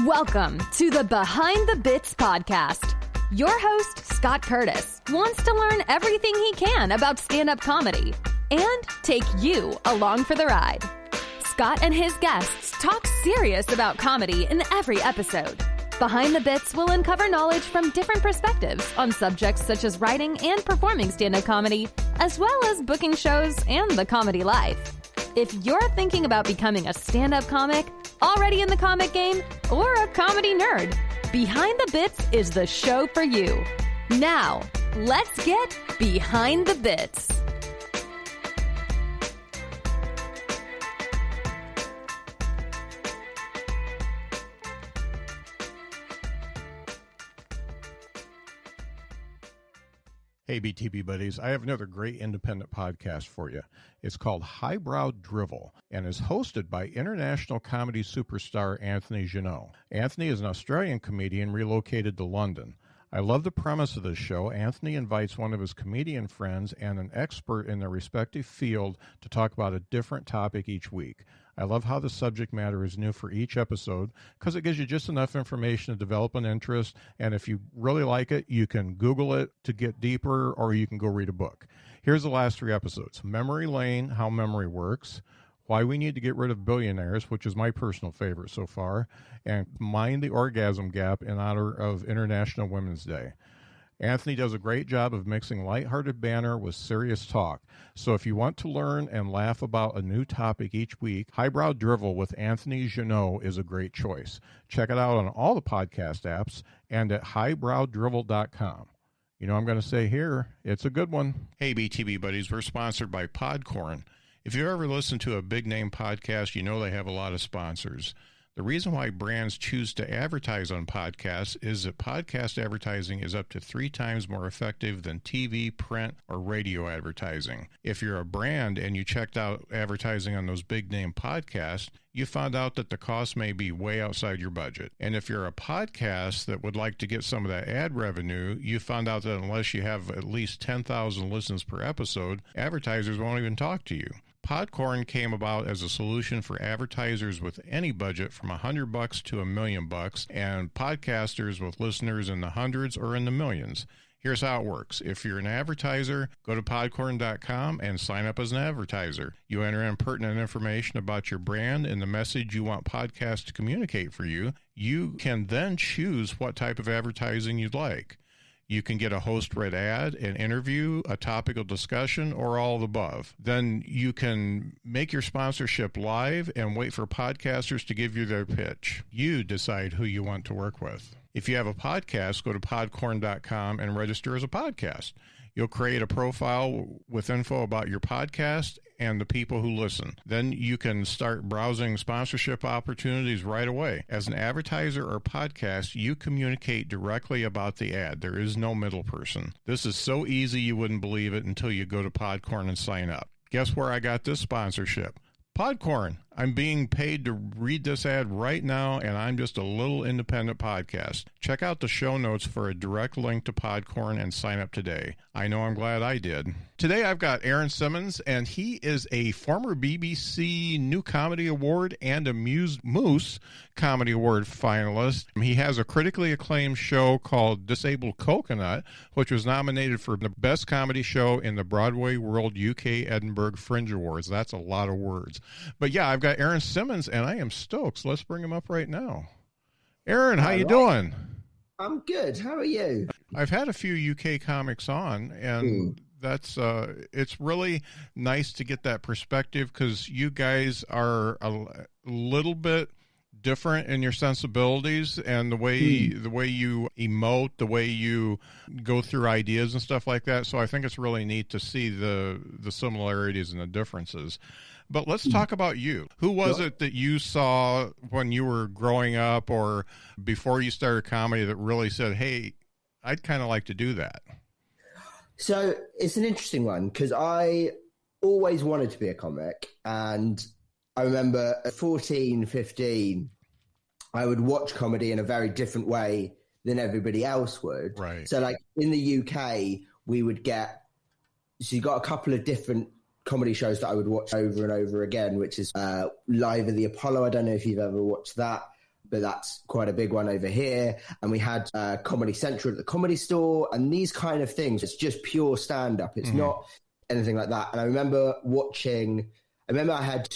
Welcome to the Behind the Bits podcast. Your host, Scott Curtis, wants to learn everything he can about stand-up comedy and take you along for the ride. Scott and his guests talk serious about comedy in every episode. Behind the Bits will uncover knowledge from different perspectives on subjects such as writing and performing stand-up comedy, as well as booking shows and the comedy life. If you're thinking about becoming a stand-up comic, already in the comic game, or a comedy nerd, Behind the Bits is the show for you. Now, let's get Behind the Bits. Hey, BTB buddies, I have another great independent podcast for you. It's called Highbrow Drivel and is hosted by international comedy superstar Anthony Janot. Anthony is an Australian comedian relocated to London. I love the premise of this show. Anthony invites one of his comedian friends and an expert in their respective field to talk about a different topic each week. I love how the subject matter is new for each episode because it gives you just enough information to develop an interest, and if you really like it, you can Google it to get deeper, or you can go read a book. Here's the last 3 episodes. Memory Lane, How Memory Works, Why We Need to Get Rid of Billionaires, which is my personal favorite so far, and Mind the Orgasm Gap in honor of International Women's Day. Anthony does a great job of mixing lighthearted banter with serious talk. So if you want to learn and laugh about a new topic each week, Highbrow Drivel with Anthony Janot is a great choice. Check it out on all the podcast apps and at highbrowdrivel.com. You know I'm going to say here, it's a good one. Hey, BTB buddies, we're sponsored by Podcorn. If you ever listen to a big-name podcast, you know they have a lot of sponsors. The reason why brands choose to advertise on podcasts is that podcast advertising is up to 3 times more effective than TV, print, or radio advertising. If you're a brand and you checked out advertising on those big-name podcasts, you found out that the cost may be way outside your budget. And if you're a podcast that would like to get some of that ad revenue, you found out that unless you have at least 10,000 listens per episode, advertisers won't even talk to you. Podcorn came about as a solution for advertisers with any budget from $100 to $1 million, and podcasters with listeners in the hundreds or in the millions. Here's how it works. If you're an advertiser, go to podcorn.com and sign up as an advertiser. You enter in pertinent information about your brand and the message you want podcasts to communicate for you. You can then choose what type of advertising you'd like. You can get a host-read ad, an interview, a topical discussion, or all of the above. Then you can make your sponsorship live and wait for podcasters to give you their pitch. You decide who you want to work with. If you have a podcast, go to podcorn.com and register as a podcast. You'll create a profile with info about your podcast and the people who listen. Then you can start browsing sponsorship opportunities right away. As an advertiser or podcast, you communicate directly about the ad. There is no middle person. This is so easy you wouldn't believe it until you go to Podcorn and sign up. Guess where I got this sponsorship? Podcorn. I'm being paid to read this ad right now, and I'm just a little independent podcast. Check out the show notes for a direct link to Podcorn and sign up today. I know I'm glad I did. Today I've got Aaron Simmonds, and he is a former BBC New Comedy Award and Amused Moose Comedy Award finalist. He has a critically acclaimed show called Disabled Coconut, which was nominated for the Best Comedy Show in the Broadway World UK Edinburgh Fringe Awards. That's a lot of words. But yeah, I've got Aaron Simmonds, and I am stoked. So let's bring him up right now. Aaron, how you doing? I'm good. How are you? I've had a few UK comics on, and that's it's really nice to get that perspective because you guys are a little bit different in your sensibilities and the way you emote, the way you go through ideas and stuff like that. So I think it's really neat to see the similarities and the differences. But let's talk about you. Who was it that you saw when you were growing up or before you started comedy that really said, hey, I'd kind of like to do that? So it's an interesting one because I always wanted to be a comic. And I remember at 14, 15, I would watch comedy in a very different way than everybody else would. Right. So like in the UK, we would get, so you got a couple of different comedy shows that I would watch over and over again, which is Live at the Apollo. I don't know if you've ever watched that. but that's quite a big one over here. And we had Comedy Central at the Comedy Store and these kind of things. It's just pure stand-up. It's not anything like that. And I remember I had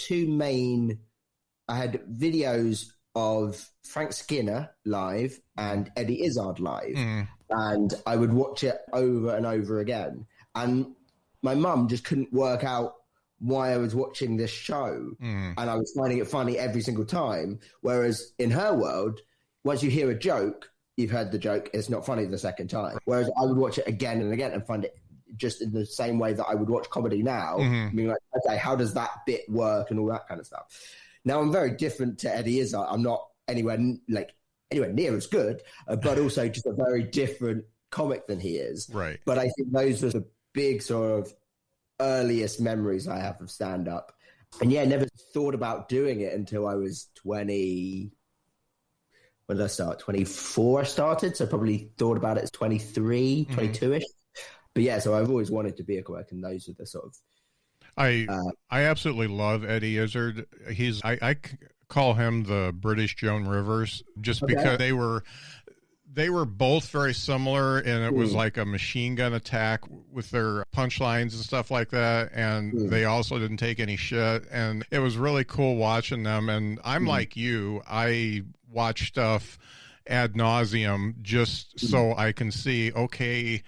I had videos of Frank Skinner live and Eddie Izzard live. And I would watch it over and over again. And my mum just couldn't work out why I was watching this show. And I was finding it funny every single time. Whereas in her world, once you hear a joke, you've heard the joke, it's not funny the second time. Whereas I would watch it again and again and find it just in the same way that I would watch comedy now. Being like, okay, how does that bit work and all that kind of stuff. Now I'm very different to Eddie Izzard. I'm not anywhere near as good, but also just a very different comic than he is. Right. But I think those are the big sort of earliest memories I have of stand-up. And yeah, never thought about doing it until I was 20. When did I start? 24 I started, so probably thought about it as 23, 22-ish. But yeah, so I've always wanted to be a comic, and those are the sort of... I absolutely love Eddie Izzard. I call him the British Joan Rivers, just because they were both very similar, and it was like a machine gun attack with their punchlines and stuff like that. And they also didn't take any shit, and it was really cool watching them. And I'm like you, I watch stuff ad nauseum just so I can see, okay,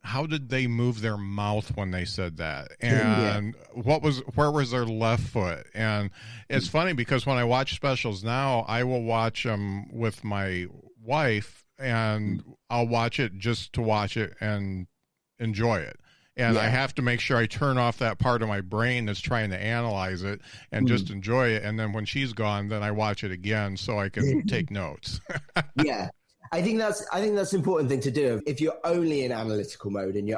how did they move their mouth when they said that? And where was their left foot? And it's funny because when I watch specials now, I will watch them with my wife, and I'll watch it just to watch it and enjoy it. And I have to make sure I turn off that part of my brain that's trying to analyze it and just enjoy it. And then when she's gone, then I watch it again so I can take notes. Yeah. I think that's an important thing to do. If you're only in analytical mode and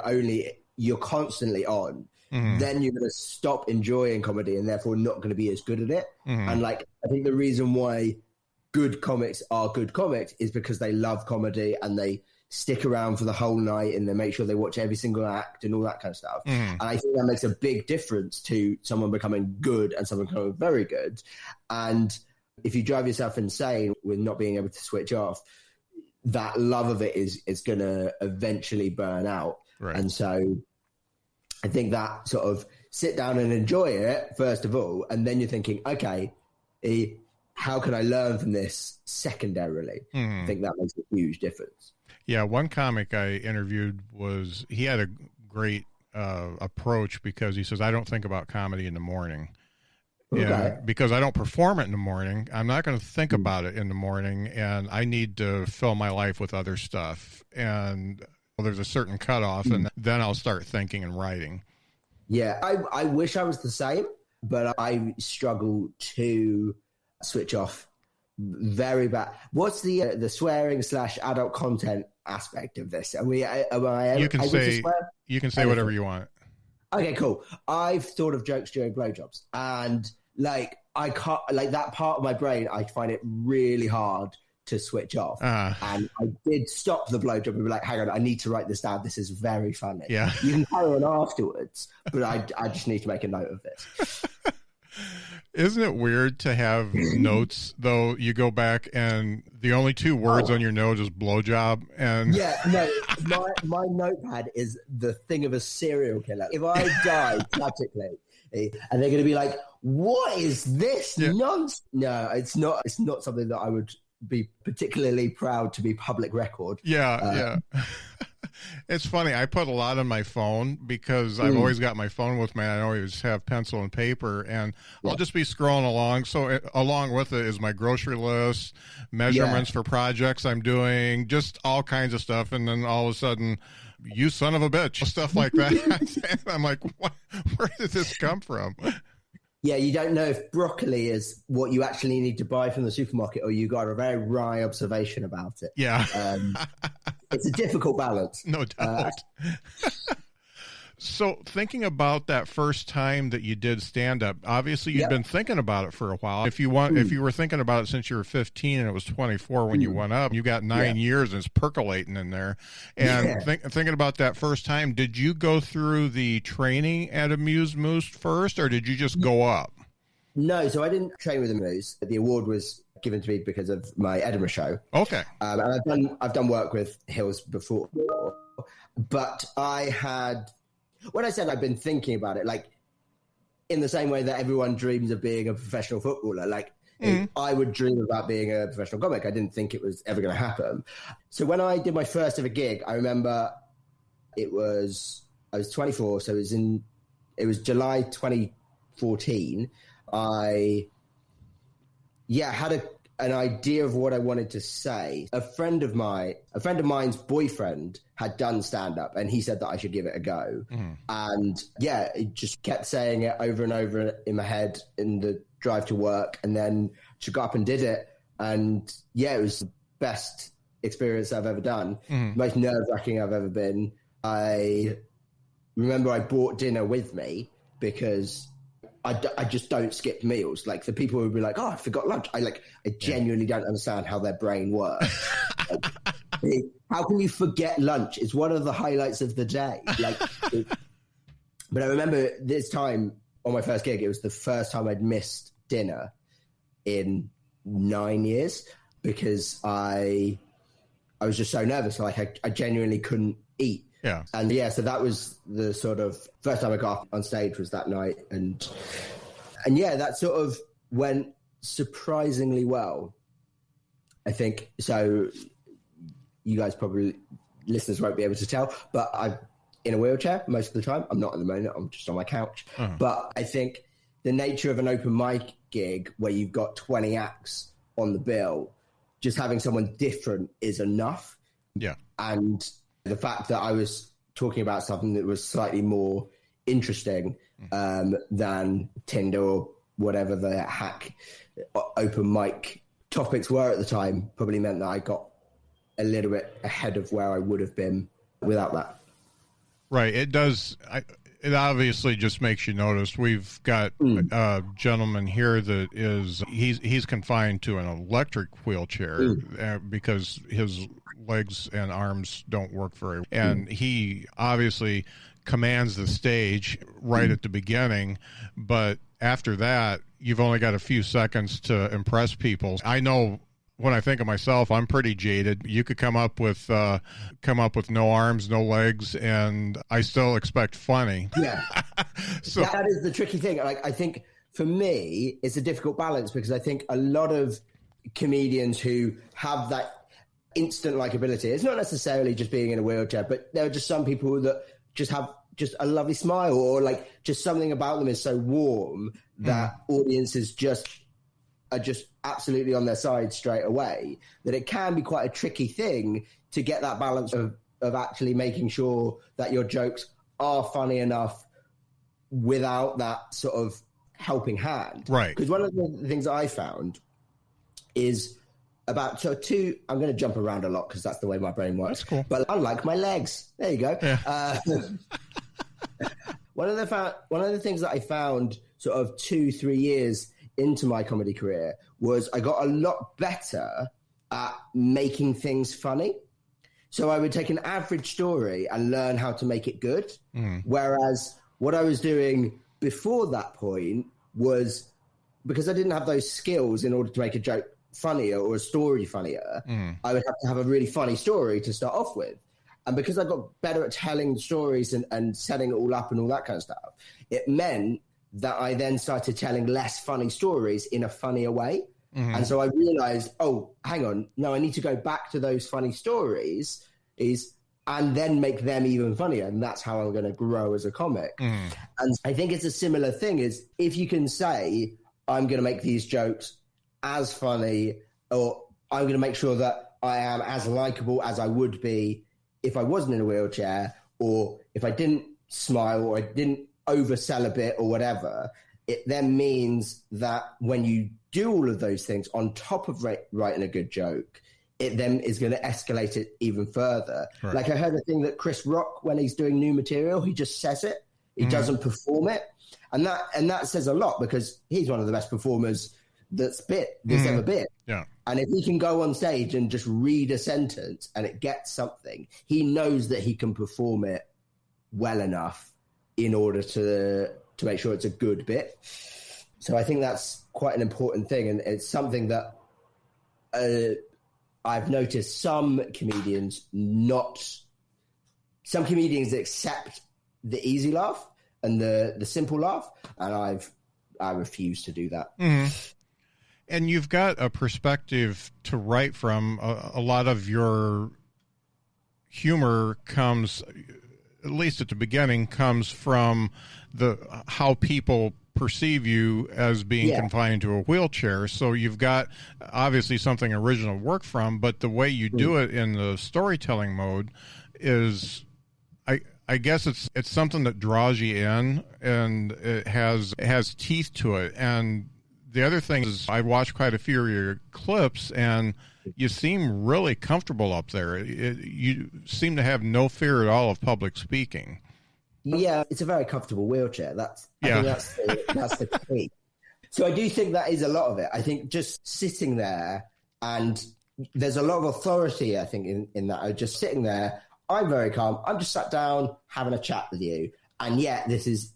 you're constantly on, then you're going to stop enjoying comedy and therefore not going to be as good at it. And I think the reason why good comics are good comics is because they love comedy and they stick around for the whole night and they make sure they watch every single act and all that kind of stuff. And I think that makes a big difference to someone becoming good and someone becoming very good. And if you drive yourself insane with not being able to switch off, that love of it is going to eventually burn out. Right. And so I think that sort of sit down and enjoy it, first of all, and then you're thinking, okay, how can I learn from this secondarily? I think that makes a huge difference. Yeah, one comic I interviewed he had a great approach because he says, I don't think about comedy in the morning. Yeah, because I don't perform it in the morning. I'm not going to think about it in the morning, and I need to fill my life with other stuff. And there's a certain cutoff, and then I'll start thinking and writing. Yeah, I wish I was the same, but I struggle to switch off very bad. What's the swearing / adult content aspect of this? You can say whatever you want. Okay, cool. I've thought of jokes during blowjobs, and I can't, that part of my brain, I find it really hard to switch off. And I did stop the blowjob and be like, hang on, I need to write this down. This is very funny. Yeah. You can carry on afterwards, but I just need to make a note of this. Isn't it weird to have notes, though? You go back and the only two words on your note is blowjob. And yeah, no, my notepad is the thing of a serial killer. If I die tragically, and they're going to be like, what is this nonsense? No, it's not something that I would be particularly proud to be public record. Yeah. It's funny. I put a lot on my phone because I've always got my phone with me. I always have pencil and paper, and I'll just be scrolling along. So along with it is my grocery list, measurements for projects I'm doing, just all kinds of stuff. And then all of a sudden, you son of a bitch, stuff like that. And I'm like, what? Where did this come from? Yeah, you don't know if broccoli is what you actually need to buy from the supermarket, or you got a very wry observation about it. Yeah. It's a difficult balance. No doubt. So thinking about that first time that you did stand-up, obviously you've been thinking about it for a while. If you were thinking about it since you were 15 and it was 24 when you went up, you got 9 years and it's percolating in there. And thinking about that first time, did you go through the training at Amused Moose first, or did you just go up? No, so I didn't train with the Moose. The award was given to me because of my Edinburgh show. Okay. And I've done work with Hills before, but when I said I've been thinking about it, like in the same way that everyone dreams of being a professional footballer, like I would dream about being a professional comic. I didn't think it was ever going to happen. So when I did my first ever gig, I remember I was 24, so it was July 2014. I had an idea of what I wanted to say. A friend of mine's boyfriend had done stand-up, and he said that I should give it a go. And it just kept saying it over and over in my head in the drive to work, and then she got up and did it. And it was the best experience I've ever done, most nerve-wracking I've ever been. I remember I brought dinner with me because I just don't skip meals. Like, the people would be like, "Oh, I forgot lunch." I genuinely don't understand how their brain works. How can you forget lunch? It's one of the highlights of the day. But I remember this time on my first gig, it was the first time I'd missed dinner in 9 years because I was just so nervous. Like, I genuinely couldn't eat. Yeah. And so that was the sort of first time I got up on stage was that night. And that sort of went surprisingly well, I think. So you guys listeners won't be able to tell, but I'm in a wheelchair most of the time. I'm not at the moment. I'm just on my couch. But I think the nature of an open mic gig where you've got 20 acts on the bill, just having someone different is enough. Yeah. And the fact that I was talking about something that was slightly more interesting than Tinder or whatever the hack open mic topics were at the time probably meant that I got a little bit ahead of where I would have been without that. Right. It does. It obviously just makes you notice. We've got a gentleman here that he's confined to an electric wheelchair because his legs and arms don't work very well. And he obviously commands the stage right at the beginning, but after that, you've only got a few seconds to impress people. I know when I think of myself, I'm pretty jaded. You could come up with no arms, no legs, and I still expect funny. Yeah. So that is the tricky thing. Like, I think for me, it's a difficult balance because I think a lot of comedians who have that instant likability, it's not necessarily just being in a wheelchair, but there are just some people that just have just a lovely smile, or like just something about them is so warm that audiences are just absolutely on their side straight away, that it can be quite a tricky thing to get that balance of actually making sure that your jokes are funny enough without that sort of helping hand. Right. Because one of the things I found is I'm going to jump around a lot because that's the way my brain works. That's cool. But unlike my legs, there you go. Yeah. One of the things that I found sort of 2-3 years into my comedy career was I got a lot better at making things funny. So I would take an average story and learn how to make it good. Whereas what I was doing before that point was, because I didn't have those skills in order to make a joke funnier or a story funnier, I would have to have a really funny story to start off with. And because I got better at telling stories and setting it all up and all that kind of stuff, it meant that I then started telling less funny stories in a funnier way. And so I realized, oh, hang on, no, I need to go back to those funny stories and then make them even funnier. And that's how I'm going to grow as a comic. And I think it's a similar thing, is if you can say, I'm going to make these jokes as funny, or I'm going to make sure that I am as likable as I would be if I wasn't in a wheelchair, or if I didn't smile, or I didn't oversell a bit or whatever, it then means that when you do all of those things on top of writing a good joke, it then is going to escalate it even further. Right. Like I heard a thing that Chris Rock, when he's doing new material, he just says it. He doesn't perform it. And that says a lot, because he's one of the best performers that's ever been. Yeah. And if he can go on stage and just read a sentence and it gets something, he knows that he can perform it well enough in order to make sure it's a good bit. So I think that's quite an important thing. And it's something that I've noticed some comedians accept the easy laugh and the simple laugh. And I refuse to do that. Mm-hmm. And you've got a perspective to write from. A lot of your humor comes, at least at the beginning, comes from how people perceive you as being confined to a wheelchair. So you've got obviously something original to work from, but the way you do it in the storytelling mode is, I guess it's something that draws you in, and it has teeth to it. And the other thing is, I watched quite a few of your clips, and you seem really comfortable up there. You seem to have no fear at all of public speaking. Yeah, it's a very comfortable wheelchair. I think that's the key. So I do think that is a lot of it. I think just sitting there, and there's a lot of authority, I think, in that. Just sitting there, I'm very calm. I'm just sat down having a chat with you, and yet this is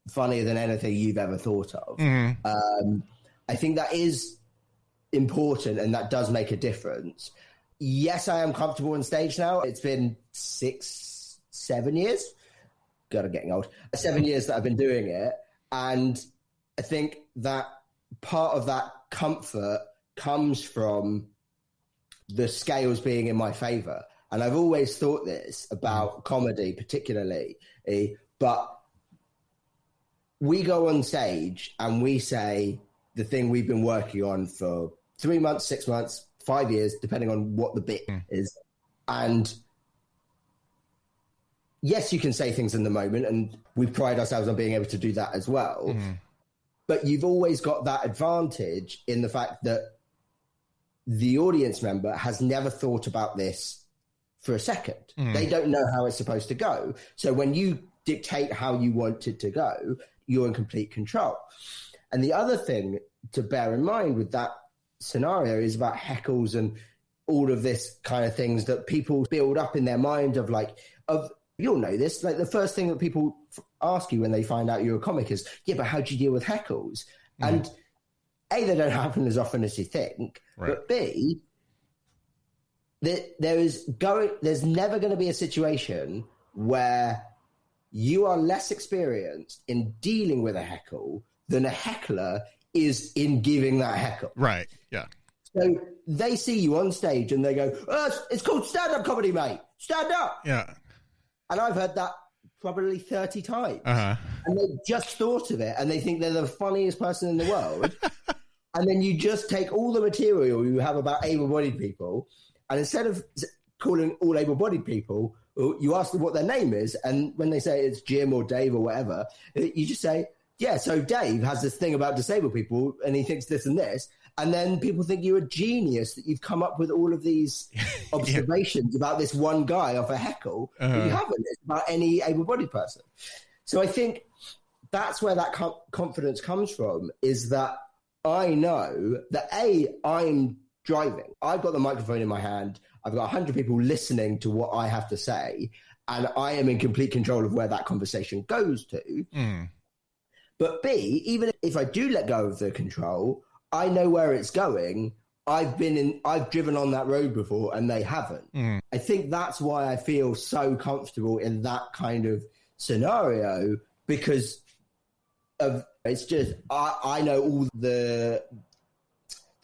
funnier than anything you've ever thought of. Mm-hmm. I think that is important, and that does make a difference. Yes, I am comfortable on stage now. It's been 7 years. God, I'm getting old. 7 years that I've been doing it. And I think that part of that comfort comes from the scales being in my favor. And I've always thought this about comedy particularly, but we go on stage and we say the thing we've been working on for 3 months, 6 months, 5 years, depending on what the bit is. And yes, you can say things in the moment, and we pride ourselves on being able to do that as well. Mm-hmm. But you've always got that advantage in the fact that the audience member has never thought about this for a second. Mm. They don't know how it's supposed to go. So when you dictate how you want it to go, you're in complete control. And the other thing to bear in mind with that scenario is about heckles and all of this kind of things that people build up in their mind you'll know this, like the first thing that people ask you when they find out you're a comic is, yeah, but how do you deal with heckles? Mm. And A, they don't happen as often as you think, right. But B, there's never going to be a situation where you are less experienced in dealing with a heckle than a heckler is in giving that heckle. Right, yeah. So they see you on stage and they go, oh, it's called stand-up comedy, mate. Stand up. Yeah. And I've heard that probably 30 times. Uh-huh. And they just thought of it and they think they're the funniest person in the world. And then you just take all the material you have about able-bodied people, and instead of calling all able-bodied people, you ask them what their name is, and when they say it's Jim or Dave or whatever, you just say, yeah, so Dave has this thing about disabled people, and he thinks this and this, and then people think you're a genius, that you've come up with all of these observations about this one guy off a heckle, but you haven't. It's about any able-bodied person. So I think that's where that confidence comes from, is that I know that, I'm driving. I've got the microphone in my hand. I've got 100 people listening to what I have to say, and I am in complete control of where that conversation goes to. Mm. But B, even if I do let go of the control, I know where it's going. I've driven on that road before, and they haven't. Mm. I think that's why I feel so comfortable in that kind of scenario, because of it's just I know all the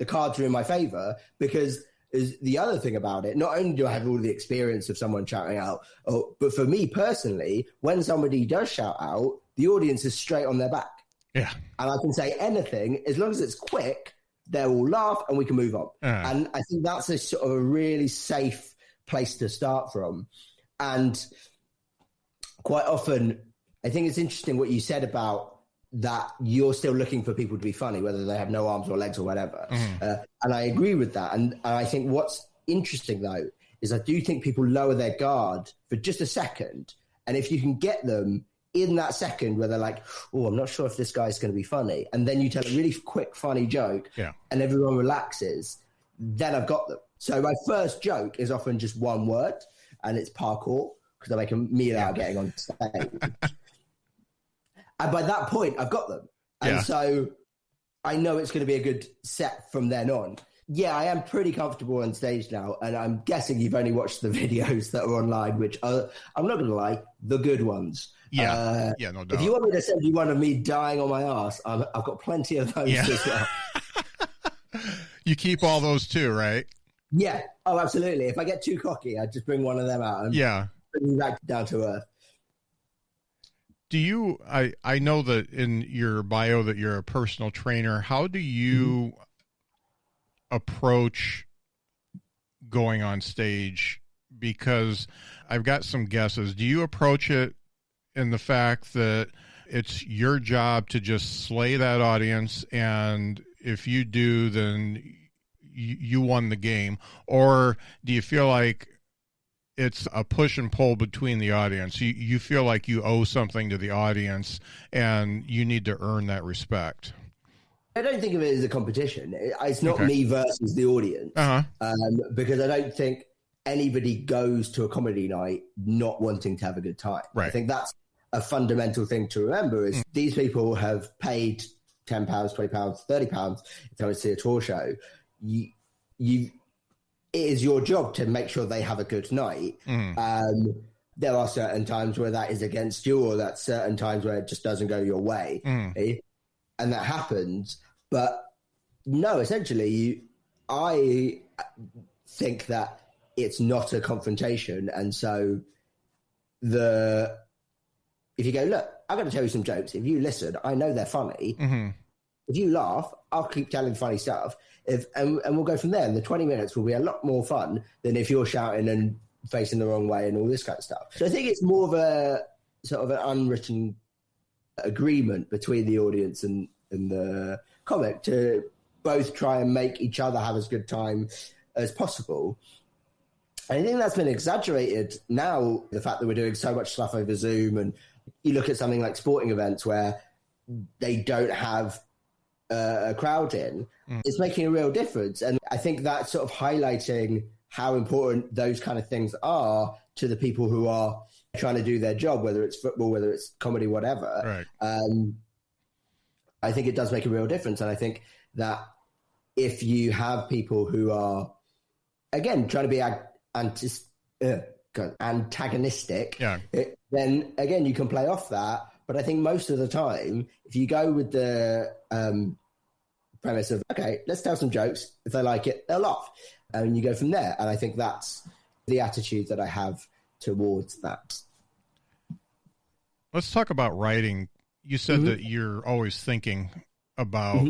cards are in my favor, because is the other thing about it. Not only do I have all the experience of someone shouting out, but for me personally, when somebody does shout out, the audience is straight on their back. Yeah. And I can say anything, as long as it's quick, they will laugh and we can move on. And I think that's a sort of a really safe place to start from. And quite often, I think it's interesting what you said about that you're still looking for people to be funny, whether they have no arms or legs or whatever. Mm. And I agree with that. And I think what's interesting, though, is I do think people lower their guard for just a second. And if you can get them in that second where they're like, oh, I'm not sure if this guy's going to be funny, and then you tell a really quick, funny joke, and everyone relaxes, then I've got them. So my first joke is often just one word, and it's parkour, because I make a meal out of getting on stage. And by that point, I've got them. And so I know it's going to be a good set from then on. Yeah, I am pretty comfortable on stage now, and I'm guessing you've only watched the videos that are online, which are, I'm not going to lie, the good ones. Yeah, no doubt. If you want me to send you one of me dying on my ass, I've got plenty of those as well. You keep all those too, right? Yeah. Oh, absolutely. If I get too cocky, I just bring one of them out and bring you back down to earth. Do you, I know that in your bio that you're a personal trainer. How do you approach going on stage? Because I've got some guesses. Do you approach it in the fact that it's your job to just slay that audience, and if you do, then you won the game? Or do you feel like it's a push and pull between the audience? You feel like you owe something to the audience and you need to earn that respect? I don't think of it as a competition. It's not me versus the audience, because I don't think anybody goes to a comedy night not wanting to have a good time. Right. I think that's a fundamental thing to remember is these people have paid £10, £20, £30 if they want to see a tour show. It is your job to make sure they have a good night. There are certain times where that is against you, or that's certain times where it just doesn't go your way. And that happens. But no, essentially, I think that it's not a confrontation. And so if you go, look, I'm going to tell you some jokes. If you listen, I know they're funny. If you laugh, I'll keep telling funny stuff. And we'll go from there. And the 20 minutes will be a lot more fun than if you're shouting and facing the wrong way and all this kind of stuff. So I think it's more of a sort of an unwritten agreement between the audience and the comic to both try and make each other have as good time as possible. And I think that's been exaggerated now, the fact that we're doing so much stuff over Zoom, and you look at something like sporting events where they don't have a crowd in, it's making a real difference. And I think that's sort of highlighting how important those kind of things are to the people who are trying to do their job, whether it's football, whether it's comedy, whatever. Right. I think it does make a real difference. And I think that if you have people who are, again, trying to be antagonistic, then again, you can play off that. But I think most of the time, if you go with the premise of, okay, let's tell some jokes. If they like it, they'll laugh. And you go from there. And I think that's the attitude that I have towards that. Let's talk about writing. You said that you're always thinking about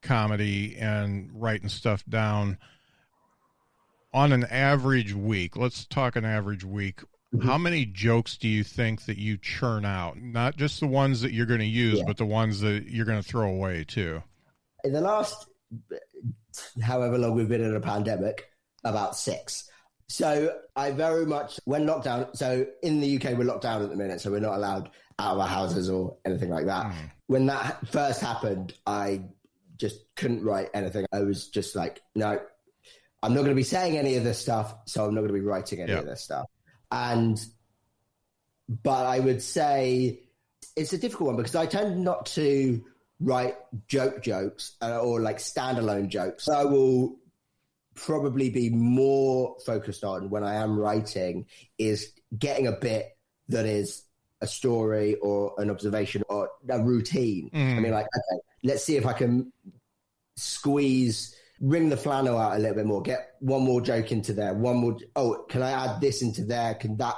comedy and writing stuff down. On an average week, let's talk an average week. How many jokes do you think that you churn out? Not just the ones that you're going to use, but the ones that you're going to throw away too. In the last, however long we've been in a pandemic, about 6. So I very much, when lockdown, so in the UK, we're locked down at the minute, so we're not allowed out of our houses or anything like that. When that first happened, I just couldn't write anything. I was just like, no, I'm not going to be saying any of this stuff, so I'm not going to be writing any of this stuff. But I would say it's a difficult one because I tend not to write jokes or like standalone jokes. So I will probably be more focused on when I am writing is getting a bit that is a story or an observation or a routine. I mean, like, okay, let's see if I can wring the flannel out a little bit more, get one more joke into there, can I add this into there? Can that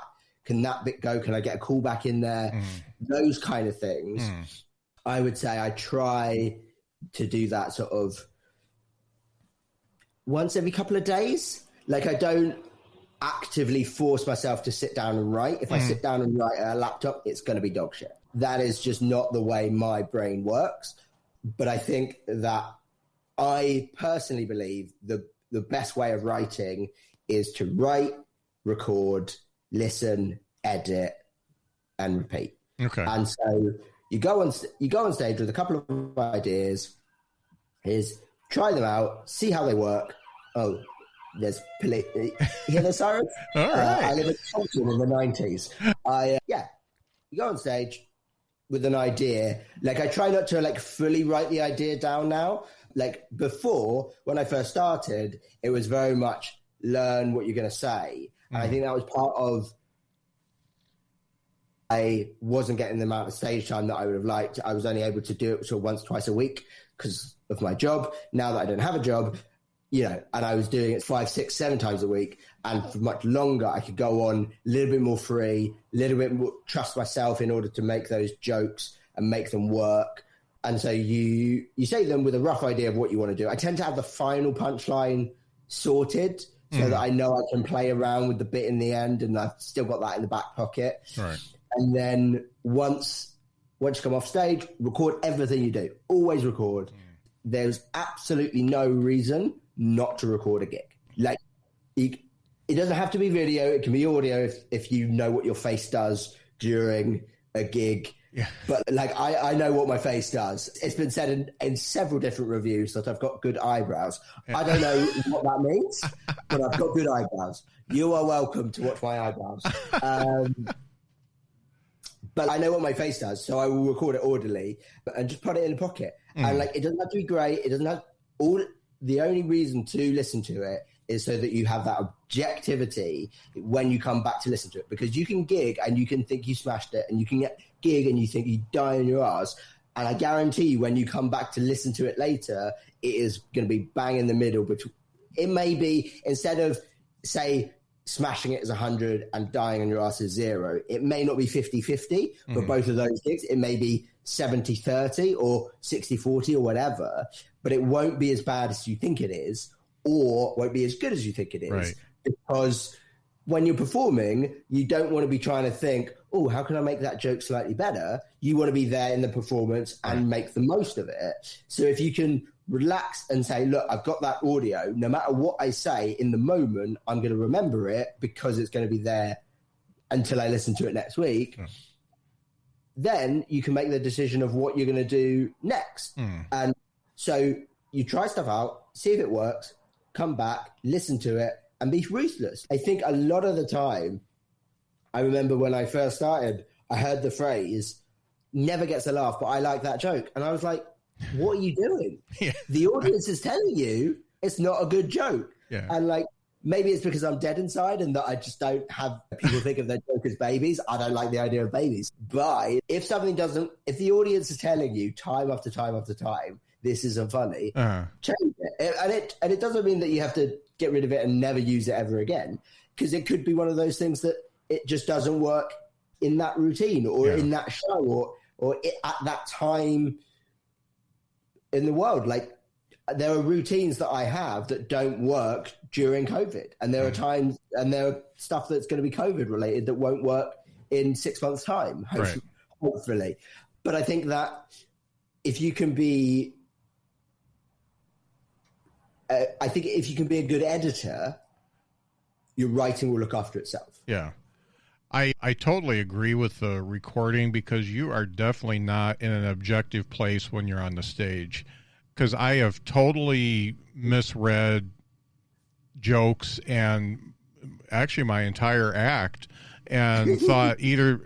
bit go? Can I get a callback in there? Those kind of things. I would say I try to do that sort of once every couple of days. Like, I don't actively force myself to sit down and write. If I sit down and write at a laptop, it's going to be dog shit. That is just not the way my brain works. But I think that I personally believe the best way of writing is to write, record, listen, edit, and repeat. Okay. And so you go on stage with a couple of ideas, try them out, see how they work. Oh, there's you hear the sirens? All right. I live in Compton in the 90s. You go on stage, with an idea, like I try not to like fully write the idea down now. Like before, when I first started, it was very much learn what you're going to say. And I think that was part of, I wasn't getting the amount of stage time that I would have liked. I was only able to do it sort of once, twice a week because of my job. Now that I don't have a job, you know, and I was doing it 5, 6, 7 times a week, and for much longer, I could go on a little bit more free, a little bit more trust myself in order to make those jokes and make them work. And so you say them with a rough idea of what you want to do. I tend to have the final punchline sorted so that I know I can play around with the bit in the end, and I've still got that in the back pocket. Right. And then once you come off stage, record everything you do. Always record. There's absolutely no reason not to record a gig. Like, it doesn't have to be video. It can be audio if you know what your face does during a gig. Yeah. But like, I know what my face does. It's been said in several different reviews that I've got good eyebrows. Yeah. I don't know what that means, but I've got good eyebrows. You are welcome to watch my eyebrows. But I know what my face does, so I will record it orderly and just put it in the pocket. And like, it doesn't have to be great. It doesn't have the only reason to listen to it is so that you have that objectivity when you come back to listen to it, because you can gig and you can think you smashed it, and you can get gig and you think you die on your ass. And I guarantee you, when you come back to listen to it later, it is going to be bang in the middle. But it may be, instead of say smashing it as 100 and dying on your ass is 0, it may not be 50-50 for both of those gigs. It may be 70-30 or 60-40 or whatever, but it won't be as bad as you think it is, or won't be as good as you think it is. Right. Because when you're performing, you don't want to be trying to think, oh, how can I make that joke slightly better? You want to be there in the performance and make the most of it. So if you can relax and say, look, I've got that audio, no matter what I say in the moment, I'm going to remember it because it's going to be there until I listen to it next week. Then you can make the decision of what you're going to do next. And so you try stuff out, see if it works, come back, listen to it, and be ruthless. I think a lot of the time, I remember when I first started, I heard the phrase, never gets a laugh, but I like that joke. And I was like, what are you doing? Yeah. The audience is telling you it's not a good joke. Yeah. And like, maybe it's because I'm dead inside and that I just don't have people think of their joke as babies. I don't like the idea of babies. But if the audience is telling you time after time after time, this isn't funny, change it. And it doesn't mean that you have to get rid of it and never use it ever again, because it could be one of those things that it just doesn't work in that routine or in that show or at that time in the world. Like, there are routines that I have that don't work during COVID, and there are times and there are stuff that's going to be COVID related that won't work in 6 months' time, hopefully. But I think that if you can be, if you can be a good editor, your writing will look after itself. Yeah. I totally agree with the recording, because you are definitely not in an objective place when you're on the stage. Because I have totally misread jokes and actually my entire act, and thought either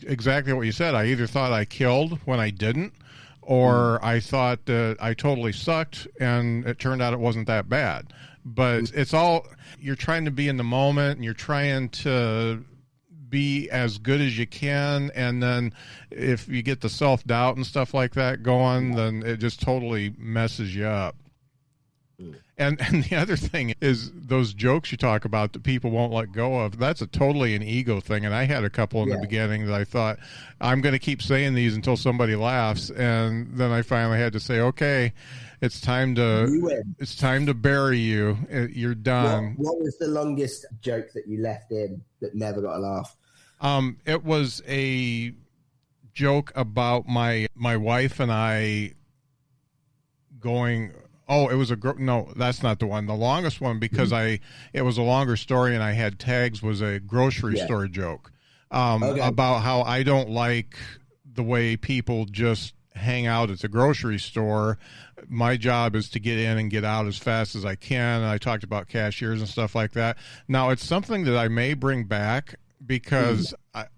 exactly what you said. I either thought I killed when I didn't, or I thought that I totally sucked, and it turned out it wasn't that bad. But it's all, you're trying to be in the moment, and you're trying to be as good as you can, and then if you get the self-doubt and stuff like that going, then it just totally messes you up. And the other thing is, those jokes you talk about that people won't let go of, that's totally an ego thing. And I had a couple in the beginning that I thought, I'm going to keep saying these until somebody laughs, and then I finally had to say, okay, it's time to bury you. You're done. What was the longest joke that you left in that never got a laugh? It was a joke about my wife and I going. Oh, it was no, that's not the one. The longest one, because it was a longer story and I had tags, was a grocery store joke about how I don't like the way people just hang out at the grocery store. My job is to get in and get out as fast as I can. And I talked about cashiers and stuff like that. Now, it's something that I may bring back because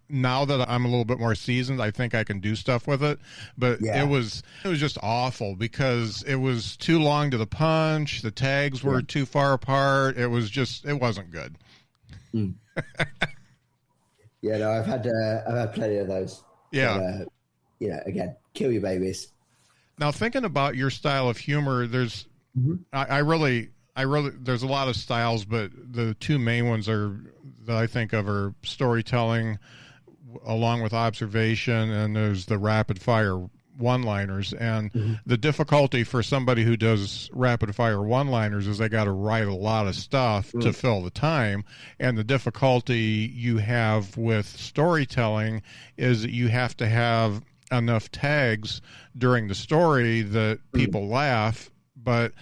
now that I'm a little bit more seasoned, I think I can do stuff with it. But it was just awful because it was too long to the punch. The tags were too far apart. It wasn't good. Yeah, no, I've had plenty of those. Yeah. But, again, kill your babies. Now, thinking about your style of humor, there's, I really, there's a lot of styles, but the two main ones that I think of are storytelling along with observation, and there's the rapid fire one-liners. And the difficulty for somebody who does rapid fire one-liners is they got to write a lot of stuff to fill the time. And the difficulty you have with storytelling is that you have to have enough tags during the story that people laugh, but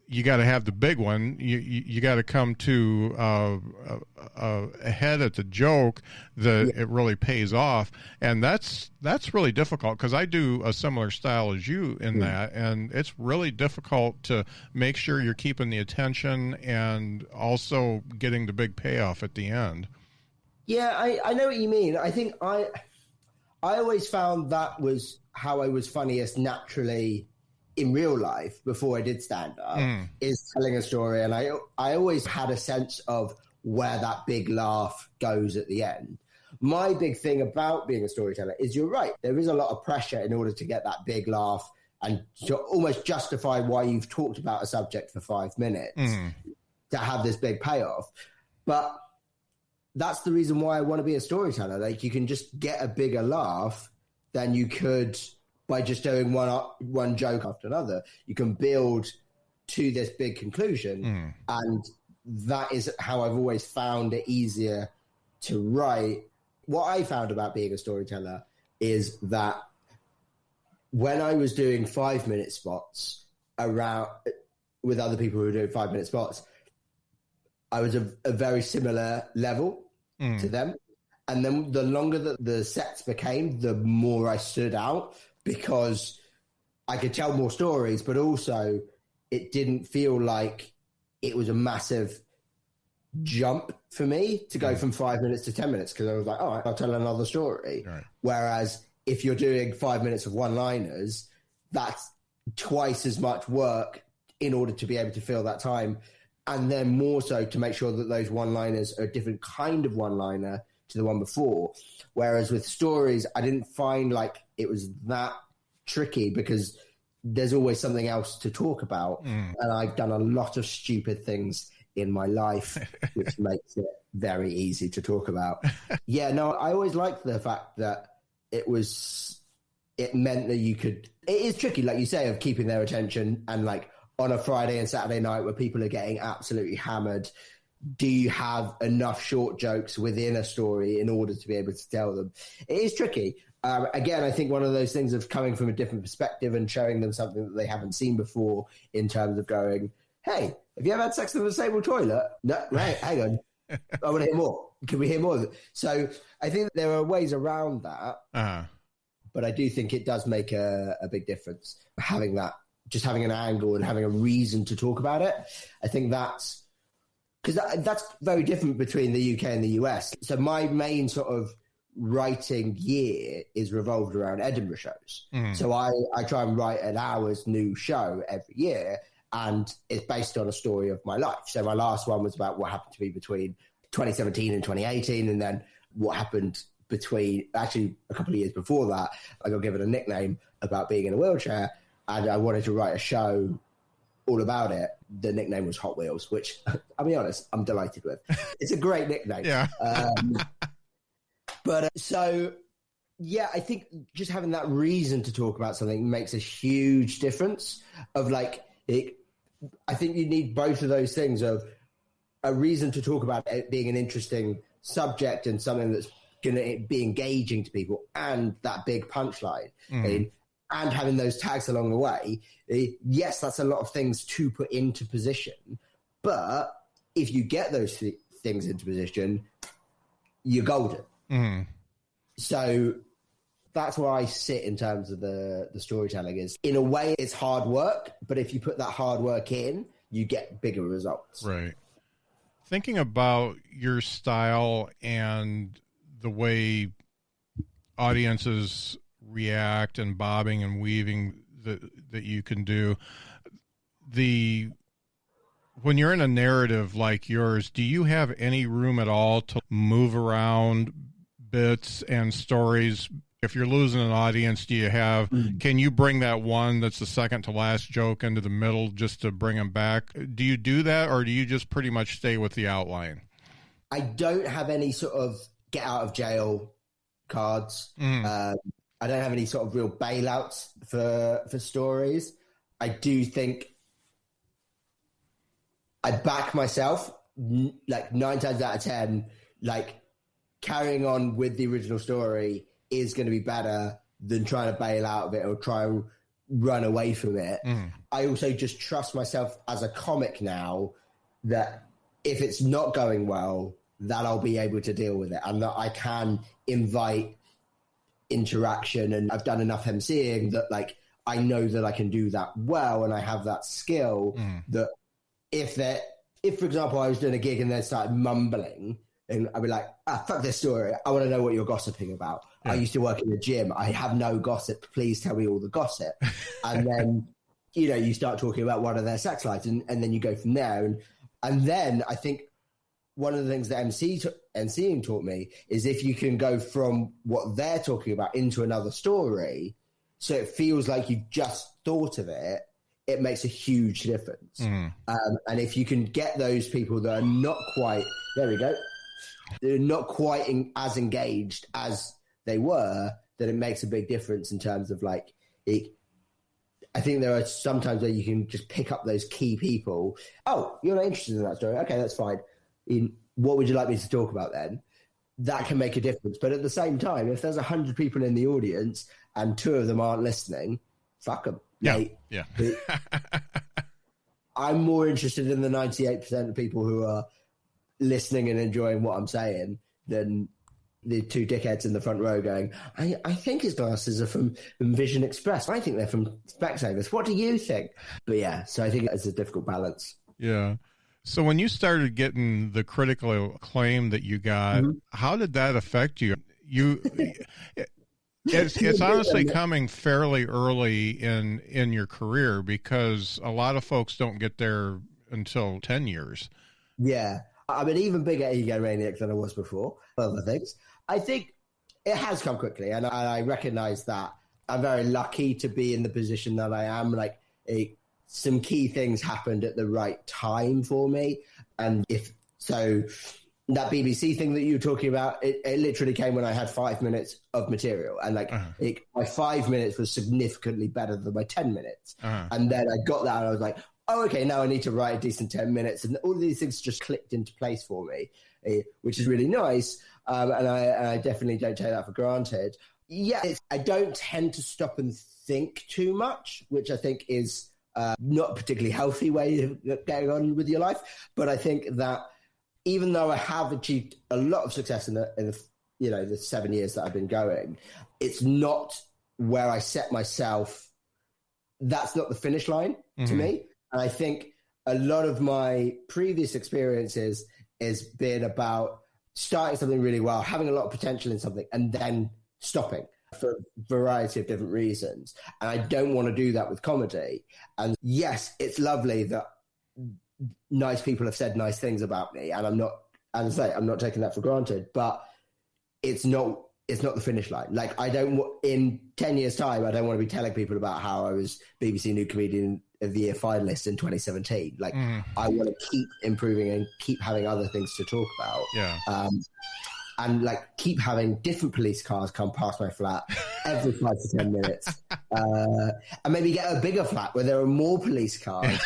you got to have the big one. You got to come to a head at the joke that it really pays off, and that's really difficult because I do a similar style as you in that, and it's really difficult to make sure you're keeping the attention and also getting the big payoff at the end. Yeah, I know what you mean. I think I always found that was how I was funniest naturally in real life before I did stand up, is telling a story. And I always had a sense of where that big laugh goes at the end. My big thing about being a storyteller is you're right. There is a lot of pressure in order to get that big laugh and to almost justify why you've talked about a subject for 5 minutes to have this big payoff. But that's the reason why I want to be a storyteller. Like, you can just get a bigger laugh than you could by just doing one joke after another. You can build to this big conclusion, and that is how I've always found it easier to write. What I found about being a storyteller is that when I was doing 5-minute spots around with other people who were doing 5-minute spots, I was a very similar level to them. And then the longer that the sets became, the more I stood out, because I could tell more stories, but also it didn't feel like it was a massive jump for me to go from 5 minutes to 10 minutes, because I was like, all right, I'll tell another story. Right. Whereas if you're doing 5 minutes of one-liners, that's twice as much work in order to be able to fill that time. And then more so to make sure that those one-liners are a different kind of one-liner to the one before. Whereas with stories, I didn't find like it was that tricky, because there's always something else to talk about. And I've done a lot of stupid things in my life, which makes it very easy to talk about. Yeah, no, I always liked the fact that it meant that you could, it is tricky, like you say, of keeping their attention. And like on a Friday and Saturday night where people are getting absolutely hammered, do you have enough short jokes within a story in order to be able to tell them? It is tricky. Again, I think one of those things of coming from a different perspective and showing them something that they haven't seen before, in terms of going, hey, have you ever had sex in a disabled toilet? No, right, hang on. I want to hear more. Can we hear more of it? So I think there are ways around that, but I do think it does make a big difference. Having that, just having an angle and having a reason to talk about it. I think that's, because that's very different between the UK and the US. So my main sort of writing year is revolved around Edinburgh shows. So I try and write an hour's new show every year, and it's based on a story of my life. So my last one was about what happened to me between 2017 and 2018, and then what happened between, actually a couple of years before that. I got given a nickname about being in a wheelchair, and I wanted to write a show all about it. The nickname was Hot Wheels, which I'll be honest, I'm delighted with. It's a great nickname. Yeah. But so, yeah, I think just having that reason to talk about something makes a huge difference. Of like, I think you need both of those things, of a reason to talk about it being an interesting subject and something that's going to be engaging to people, and that big punchline. And having those tags along the way. Yes, that's a lot of things to put into position. But if you get those things into position, you're golden. So that's where I sit in terms of the storytelling. Is, in a way, it's hard work. But if you put that hard work in, you get bigger results. Right. Thinking about your style and the way audiences react and bobbing and weaving that you can do, when you're in a narrative like yours, do you have any room at all to move around bits and stories? If you're losing an audience, can you bring that one that's the second to last joke into the middle just to bring them back? Do you do that, or do you just pretty much stay with the outline? I don't have any sort of get out of jail cards. I don't have any sort of real bailouts for stories. I do think I back myself like 9 times out of 10, like carrying on with the original story is going to be better than trying to bail out of it or try and run away from it. I also just trust myself as a comic now that if it's not going well, that I'll be able to deal with it and that I can invite interaction. And I've done enough emceeing that like I know that I can do that well and I have that skill that if for example I was doing a gig and they started mumbling, and I'd be like, fuck this story. I want to know what you're gossiping about. Yeah. I used to work in a gym. I have no gossip. Please tell me all the gossip. And then, you start talking about one of their sex lives and then you go from there. And then I think one of the things that MCing taught me is if you can go from what they're talking about into another story, so it feels like you've just thought of it, it makes a huge difference. And if you can get those people that are not quite, there we go, they're not quite as engaged as they were, that it makes a big difference in terms of like, I think there are sometimes where you can just pick up those key people. Oh, you're not interested in that story. Okay, that's fine. What would you like me to talk about then? That can make a difference. But at the same time, if there's 100 people in the audience and 2 of them aren't listening, fuck them. Yeah. I'm more interested in the 98% of people who are listening and enjoying what I'm saying than the 2 dickheads in the front row going, I think his glasses are from Vision Express. I think they're from Specsavers. What do you think? But yeah, so I think it's a difficult balance. Yeah. So when you started getting the critical acclaim that you got, how did that affect you? It's honestly coming fairly early in your career because a lot of folks don't get there until 10 years. Yeah. I'm an even bigger egomaniac than I was before, other things. I think it has come quickly, and I recognize that. I'm very lucky to be in the position that I am. Like, some key things happened at the right time for me. And that BBC thing that you were talking about, it literally came when I had 5 minutes of material. And my 5 minutes was significantly better than my 10 minutes. And then I got that and I was like, oh, okay, now I need to write a decent 10 minutes. And all of these things just clicked into place for me, which is really nice. And I definitely don't take that for granted. Yeah, I don't tend to stop and think too much, which I think is not a particularly healthy way of getting on with your life. But I think that even though I have achieved a lot of success in the 7 years that I've been going, it's not where I set myself. That's not the finish line to me. And I think a lot of my previous experiences has been about starting something really well, having a lot of potential in something, and then stopping for a variety of different reasons. And I don't want to do that with comedy. And yes, it's lovely that nice people have said nice things about me, and I'm not, as I say, I'm not taking that for granted, but it's not the finish line. Like, in 10 years time, I don't want to be telling people about how I was BBC New Comedian of the Year finalist in 2017. Like, I want to keep improving and keep having other things to talk about. Yeah. And like keep having different police cars come past my flat every 5 to 10 minutes. And maybe get a bigger flat where there are more police cars.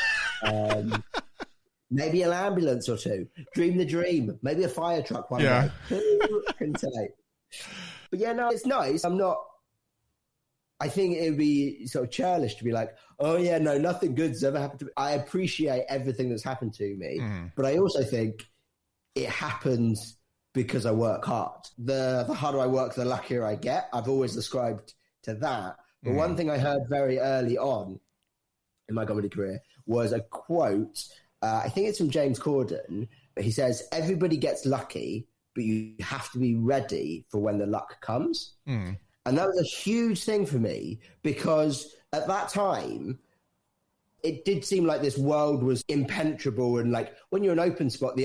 Maybe an ambulance or 2. Dream the dream. Maybe a fire truck one day. Who can say? But yeah, no, it's nice. I think it would be sort of churlish to be like, oh yeah, no, nothing good's ever happened to me. I appreciate everything that's happened to me, but I also think it happens because I work hard. The harder I work, the luckier I get. I've always ascribed to that. But one thing I heard very early on in my comedy career was a quote. I think it's from James Corden, He says, everybody gets lucky, but you have to be ready for when the luck comes. And that was a huge thing for me, because at that time, it did seem like this world was impenetrable. And like when you're an open spot,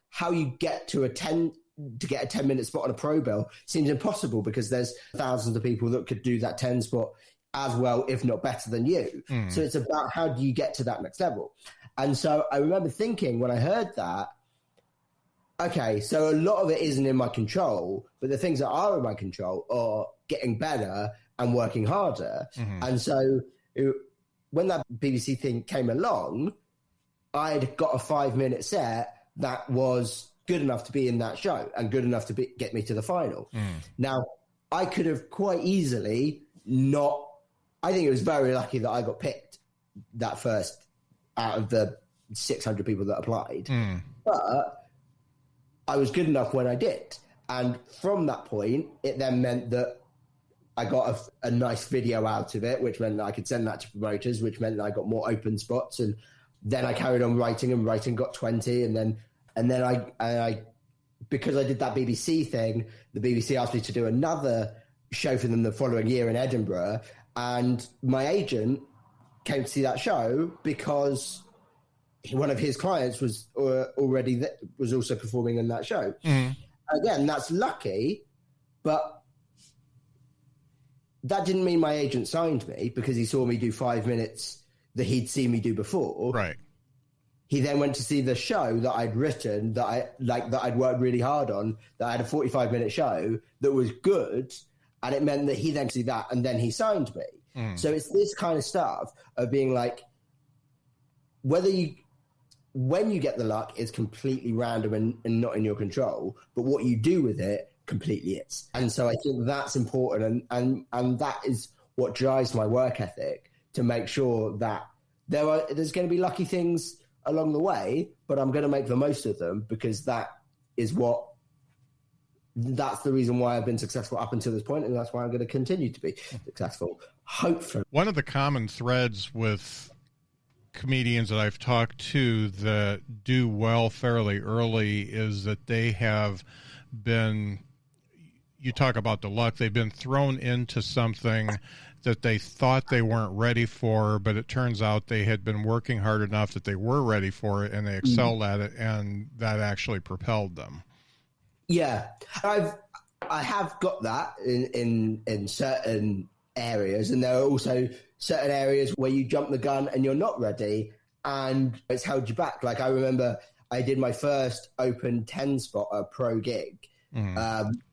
how you get to get a 10-minute spot on a pro bill seems impossible, because there's thousands of people that could do that 10 spot as well, if not better than you. So it's about how do you get to that next level. And so I remember thinking when I heard that, okay, so a lot of it isn't in my control, but the things that are in my control are getting better and working harder. And so when that BBC thing came along, I'd got a 5-minute set that was good enough to be in that show and good enough to get me to the final. Now, I could have quite easily not. I think it was very lucky that I got picked that first out of the 600 people that applied. But I was good enough when I did. And from that point, it then meant that I got a nice video out of it, which meant that I could send that to promoters, which meant that I got more open spots. And then I carried on writing, and writing got 20. And then I because I did that BBC thing, the BBC asked me to do another show for them the following year in Edinburgh. And my agent came to see that show because one of his clients was also performing in that show. Again, that's lucky, but that didn't mean my agent signed me, because he saw me do 5 minutes that he'd seen me do before. Right. He then went to see the show that I'd written, that I'd worked really hard on, that I had a 45-minute show that was good. And it meant that he then see that, and then he signed me. So it's this kind of stuff of being like, when you get the luck is completely random and not in your control, but what you do with it completely is. And so I think that's important, and that is what drives my work ethic, to make sure that there's going to be lucky things along the way, but I'm going to make the most of them, because that's the reason why I've been successful up until this point, and that's why I'm going to continue to be successful, hopefully. One of the common threads with comedians that I've talked to that do well fairly early is that they have been, you talk about the luck, they've been thrown into something that they thought they weren't ready for, but it turns out they had been working hard enough that they were ready for it, and they excelled at it, and that actually propelled them. Yeah, I have got that in certain areas, and there are also certain areas where you jump the gun and you're not ready, and it's held you back. Like I remember I did my first open 10 spot, a pro gig,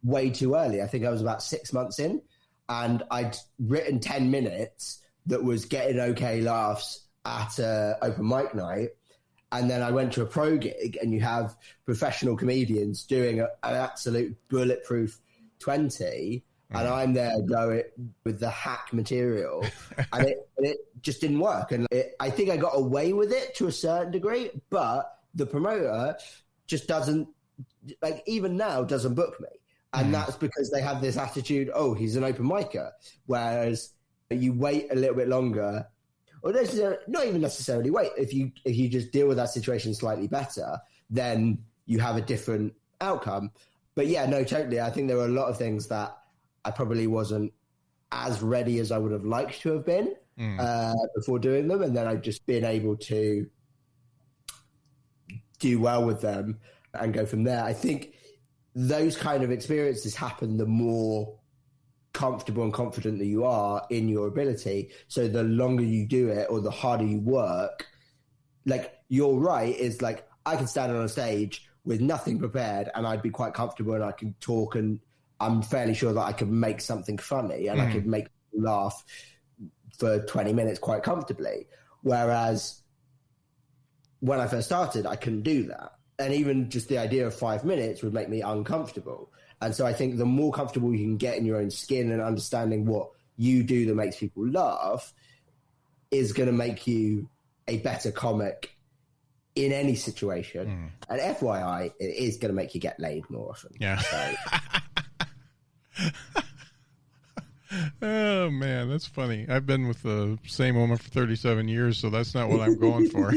way too early. I think I was about 6 months in, and I'd written 10 minutes that was getting okay laughs at a open mic night. And then I went to a pro gig, and you have professional comedians doing an absolute bulletproof 20, and I'm there going with the hack material, and it just didn't work. And I think I got away with it to a certain degree, but the promoter just doesn't, like, even now doesn't book me. And that's because they have this attitude, oh, he's an open micer. Whereas you wait a little bit longer, or not even necessarily wait. If you just deal with that situation slightly better, then you have a different outcome. But yeah, no, totally. I think there were a lot of things that I probably wasn't as ready as I would have liked to have been before doing them. And then I've just been able to do well with them and go from there. I think those kind of experiences happen the more comfortable and confident that you are in your ability. So the longer you do it, or the harder you work, like, you're right, is like, I can stand on a stage with nothing prepared and I'd be quite comfortable, and I can talk, and I'm fairly sure that I could make something funny, and I could make people laugh for 20 minutes quite comfortably. Whereas when I first started, I couldn't do that. And even just the idea of 5 minutes would make me uncomfortable. And so I think the more comfortable you can get in your own skin and understanding what you do that makes people laugh is going to make you a better comic in any situation. And FYI, it is going to make you get laid more often. Yeah. So. Oh, man, that's funny. I've been with the same woman for 37 years, so that's not what I'm going for.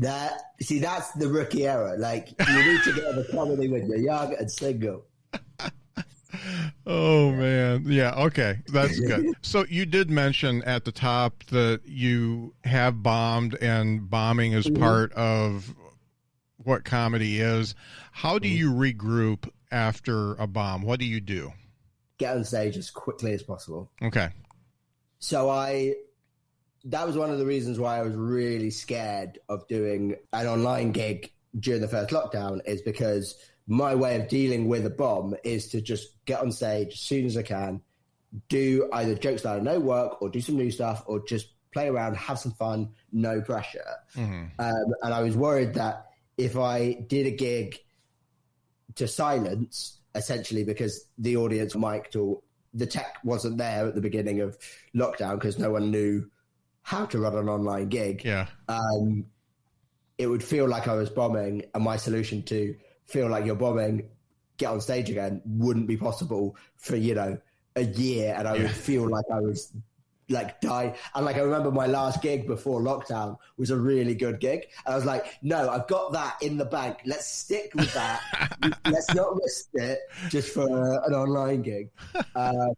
That's the rookie error. Like, you need to get on the comedy when you're young and single. Oh, man. Yeah, okay. That's good. So you did mention at the top that you have bombed, and bombing is part of what comedy is. How do you regroup after a bomb? What do you do? Get on stage as quickly as possible. Okay. So that was one of the reasons why I was really scared of doing an online gig during the first lockdown, is because my way of dealing with a bomb is to just get on stage as soon as I can, do either jokes that I know work, or do some new stuff, or just play around, have some fun, no pressure. And I was worried that if I did a gig to silence, essentially because the audience mic'd, or the tech wasn't there at the beginning of lockdown because no one knew how to run an online gig, it would feel like I was bombing, and my solution to feel like you're bombing, get on stage again, wouldn't be possible for, a year, and I would feel like I was like dying. And like, I remember my last gig before lockdown was a really good gig, and I was like, no, I've got that in the bank, let's stick with that. Let's not risk it just for an online gig. But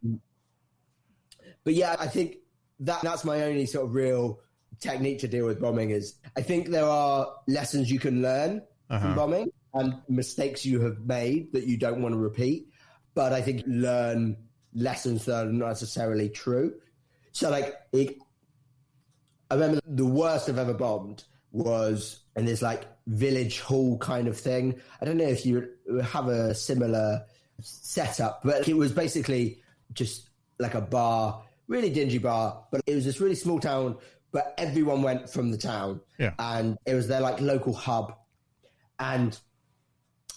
yeah, I think that's my only sort of real technique to deal with bombing. Is I think there are lessons you can learn from bombing and mistakes you have made that you don't want to repeat. But I think learn lessons that are not necessarily true. So like, I remember the worst I've ever bombed was in this like village hall kind of thing. I don't know if you have a similar setup, but it was basically just like a bar, really dingy bar, but it was this really small town, but everyone went from the town. Yeah. And it was their like local hub. And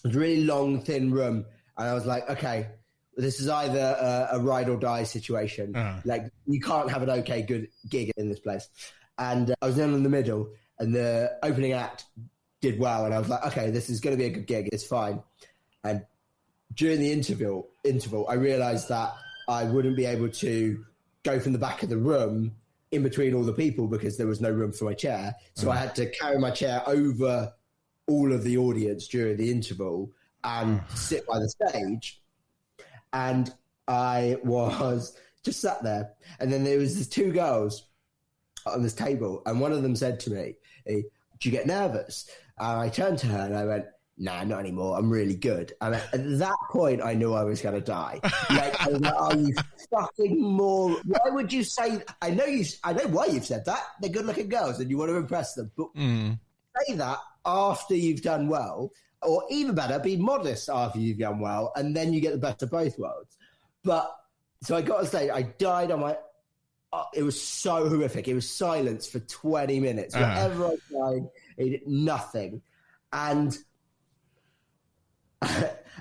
it was a really long, thin room. And I was like, okay, this is either a ride or die situation. Like, you can't have an okay, good gig in this place. And I was down in the middle, and the opening act did well. And I was like, okay, this is going to be a good gig. It's fine. And during the interval, I realized that I wouldn't be able to go from the back of the room in between all the people because there was no room for my chair. So I had to carry my chair over all of the audience during the interval and sit by the stage. And I was just sat there. And then there was these two girls on this table. And one of them said to me, hey, do you get nervous? And I turned to her and I went, nah, not anymore. I'm really good. And at that point, I knew I was going to die. Like, I was like, are you fucking more? Why would you say? I know why you've said that. They're good-looking girls, and you want to impress them. But say that after you've done well, or even better, be modest after you've done well, and then you get the best of both worlds. But so I got on stage. I died on my. It was so horrific. It was silence for 20 minutes. Whatever I tried, it did nothing, and.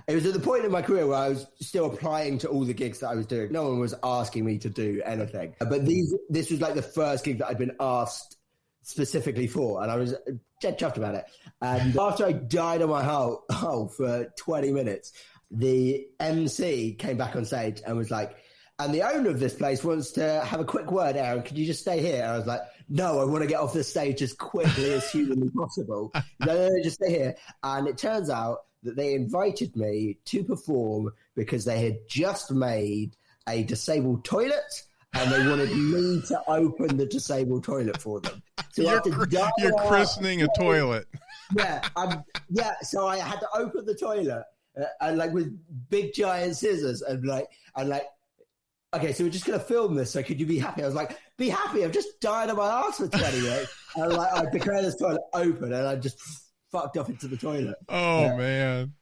It was at the point in my career where I was still applying to all the gigs that I was doing. No one was asking me to do anything. But this was like the first gig that I'd been asked specifically for, and I was dead chuffed about it. And after I died on my hole for 20 minutes, the MC came back on stage and was like, and the owner of this place wants to have a quick word, Aaron. Could you just stay here? And I was like, no, I want to get off the stage as quickly as humanly possible. No, just stay here. And it turns out that they invited me to perform because they had just made a disabled toilet and they wanted me to open the disabled toilet for them. So you're christening a toilet. Yeah. So I had to open the toilet and like with big giant scissors and like, okay, so we're just going to film this. So could you be happy? I was like, be happy. I've just died on my ass for 20 minutes. And I declared this toilet open and I just fucked off into the toilet. Oh, man.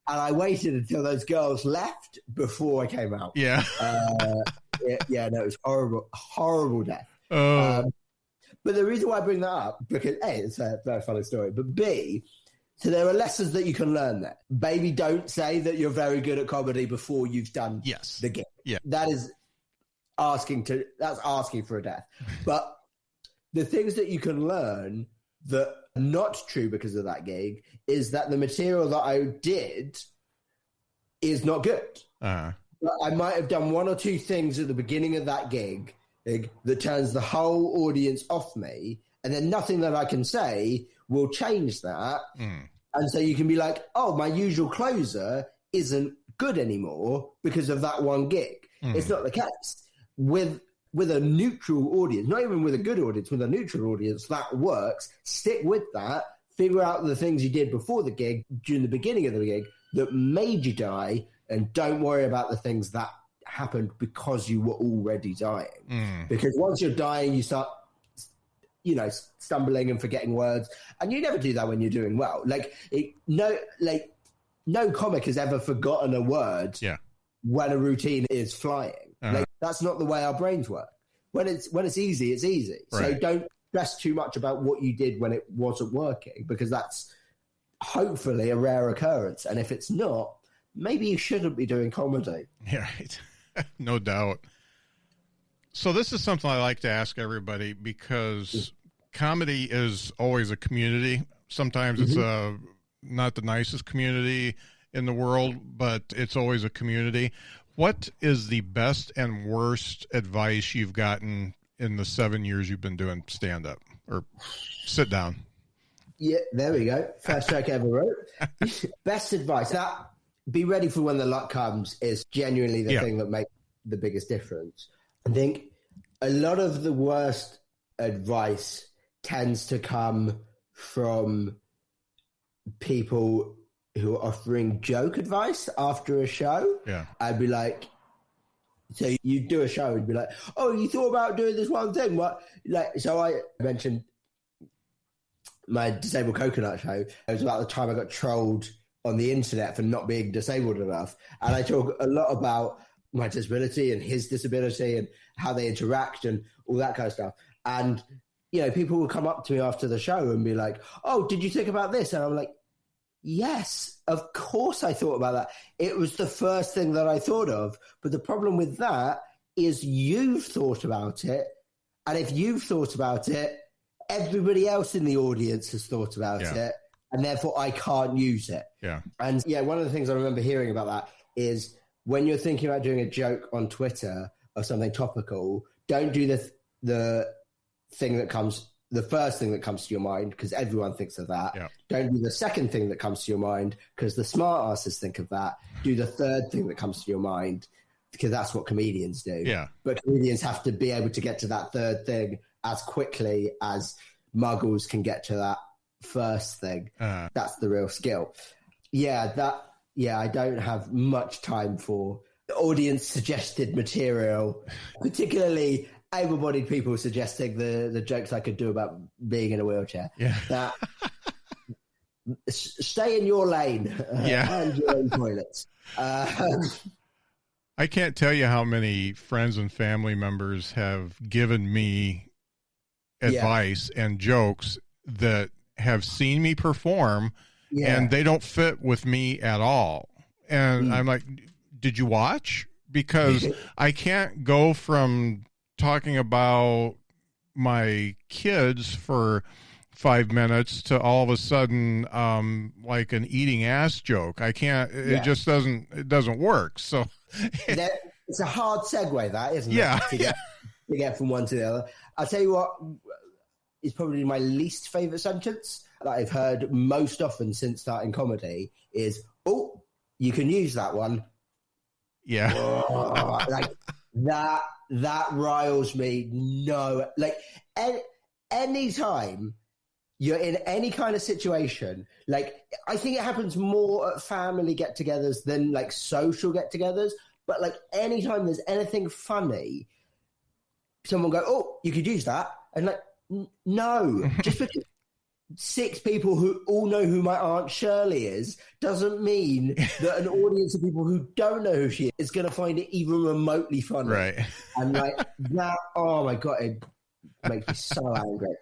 And I waited until those girls left before I came out. Yeah. No, it was horrible death. Oh. But the reason why I bring that up, because A, it's a very funny story, but B, so there are lessons that you can learn there. Baby, don't say that you're very good at comedy before you've done the gig. Yeah. That's asking for a death. But the things that you can learn that are not true because of that gig is that the material that I did is not good. But I might have done one or two things at the beginning of that gig that turns the whole audience off me, and then nothing that I can say will change that. And so you can be like, oh, my usual closer isn't good anymore because of that one gig. It's not the case. With a neutral audience, not even with a good audience, with a neutral audience, that works. Stick with that. Figure out the things you did before the gig, during the beginning of the gig, that made you die, and don't worry about the things that happened because you were already dying. Because once you're dying, you start, stumbling and forgetting words, and you never do that when you're doing well. No comic has ever forgotten a word when a routine is flying. That's not the way our brains work. When it's easy, it's easy. Right. So don't stress too much about what you did when it wasn't working, because that's hopefully a rare occurrence. And if it's not, maybe you shouldn't be doing comedy. Yeah, right. No doubt. So this is something I like to ask everybody, because comedy is always a community. Sometimes it's not the nicest community in the world, but it's always a community. What is the best and worst advice you've gotten in the 7 years you've been doing stand-up or sit down? Yeah, there we go. First joke ever wrote. Best advice. Now, be ready for when the luck comes is genuinely the thing that makes the biggest difference. I think a lot of the worst advice tends to come from people who are offering joke advice after a show. Yeah. I'd be like, so you do a show and be like, oh, you thought about doing this one thing? What? So I mentioned my Disabled Coconut show. It was about the time I got trolled on the internet for not being disabled enough. And I talk a lot about my disability and his disability and how they interact and all that kind of stuff. And, people will come up to me after the show and be like, oh, did you think about this? And I'm like, yes, of course I thought about that. It was the first thing that I thought of. But the problem with that is you've thought about it. And if you've thought about it, everybody else in the audience has thought about it. And therefore I can't use it. Yeah. And one of the things I remember hearing about that is when you're thinking about doing a joke on Twitter or something topical, don't do the first thing that comes to your mind, because everyone thinks of that. Yeah. Don't do the second thing that comes to your mind, because the smart asses think of that. Do the third thing that comes to your mind, because that's what comedians do. Yeah. But comedians have to be able to get to that third thing as quickly as muggles can get to that first thing. That's the real skill. I don't have much time for audience suggested material, particularly able-bodied people suggesting the jokes I could do about being in a wheelchair. Yeah. That stay in your lane and your own toilets. I can't tell you how many friends and family members have given me advice and jokes that have seen me perform and they don't fit with me at all. And I'm like, did you watch? Because I can't go from talking about my kids for 5 minutes to all of a sudden like an eating ass joke. I can't, it just doesn't work. So it's a hard segue, that, isn't it? To get from one to the other. I'll tell you what is probably my least favorite sentence that I've heard most often since starting comedy is, oh, you can use that one. Yeah. Oh, like that riles me. No, like anytime you're in any kind of situation, like I think it happens more at family get-togethers than like social get-togethers, but like anytime there's anything funny, someone go, oh, you could use that. And like, no, just because 6 people who all know who my Aunt Shirley is doesn't mean that an audience of people who don't know who she is going to find it even remotely funny. Right. And like that, oh my God, it makes me so angry.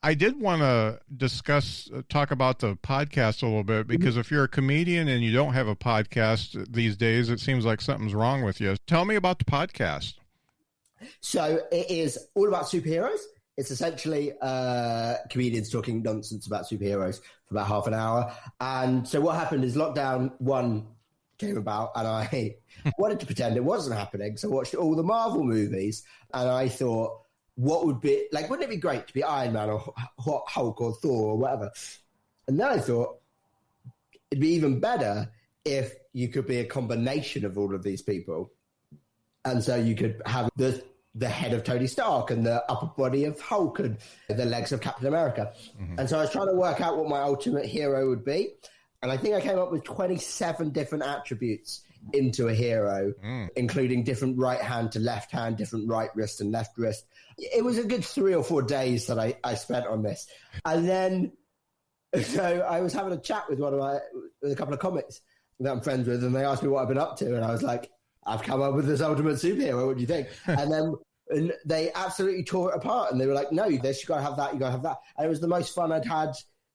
I did want to talk about the podcast a little bit, because if you're a comedian and you don't have a podcast these days, it seems like something's wrong with you. Tell me about the podcast. So it is all about superheroes. It's essentially comedians talking nonsense about superheroes for about half an hour. And so what happened is lockdown 1 came about, and I wanted to pretend it wasn't happening. So I watched all the Marvel movies, and I thought, what would be, like, wouldn't it be great to be Iron Man or Hulk or Thor or whatever? And then I thought it'd be even better if you could be a combination of all of these people. And so you could have the head of Tony Stark and the upper body of Hulk and the legs of Captain America. Mm-hmm. And so I was trying to work out what my ultimate hero would be. And I think I came up with 27 different attributes into a hero, including different right hand to left hand, different right wrist and left wrist. It was a good 3 or 4 days that I spent on this. And then, so I was having a chat with with a couple of comics that I'm friends with, and they asked me what I've been up to. And I was like, I've come up with this ultimate superhero. What do you think? And they absolutely tore it apart. And they were like, no, this, you got to have that, you got to have that. And it was the most fun I'd had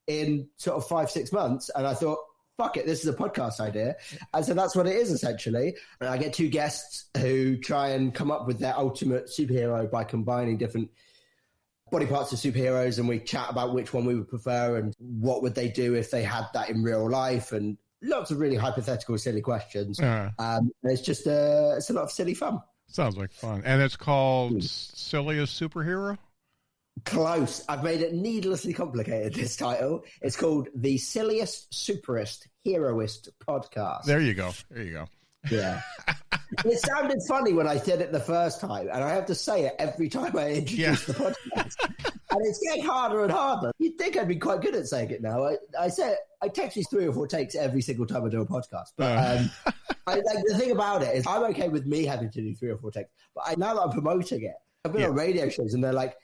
in sort of 5-6 months. And I thought, fuck it, this is a podcast idea. And so that's what it is, essentially. And I get 2 guests who try and come up with their ultimate superhero by combining different body parts of superheroes, and we chat about which one we would prefer and what would they do if they had that in real life, and lots of really hypothetical, silly questions. It's just it's a lot of silly fun. Sounds like fun. And it's called Silliest Superhero? Close. I've made it needlessly complicated, this title. It's called The Silliest, Superest, Heroist Podcast. There you go. Yeah. It sounded funny when I said it the first time, and I have to say it every time I introduce the podcast. And it's getting harder and harder. You'd think I'd be quite good at saying it now. I text you 3 or 4 takes every single time I do a podcast. But the thing about it is I'm okay with me having to do 3 or 4 takes. But now that I'm promoting it, I've been on radio shows, and they're like,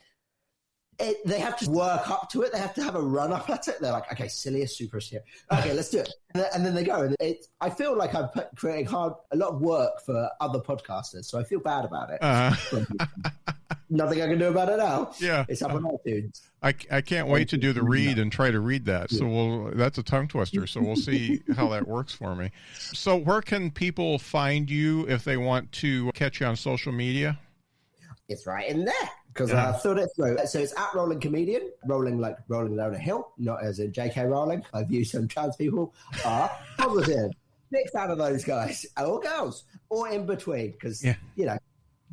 they have to work up to it. They have to have a run up at it. They're like, okay, silliest superhero. Okay, let's do it. And then they go. And I feel like I'm creating a lot of work for other podcasters, so I feel bad about it. Nothing I can do about it now. Yeah, it's up on iTunes. I can't wait to do the read and try to read that. So that's a tongue twister. So we'll see how that works for me. So where can people find you if they want to catch you on social media? It's right in there, because I thought it through. So it's at Rolling Comedian, rolling like rolling down a hill, not as in J.K. Rowling. I view some trans people are positive. Big fan of those guys, or girls, or in between, because,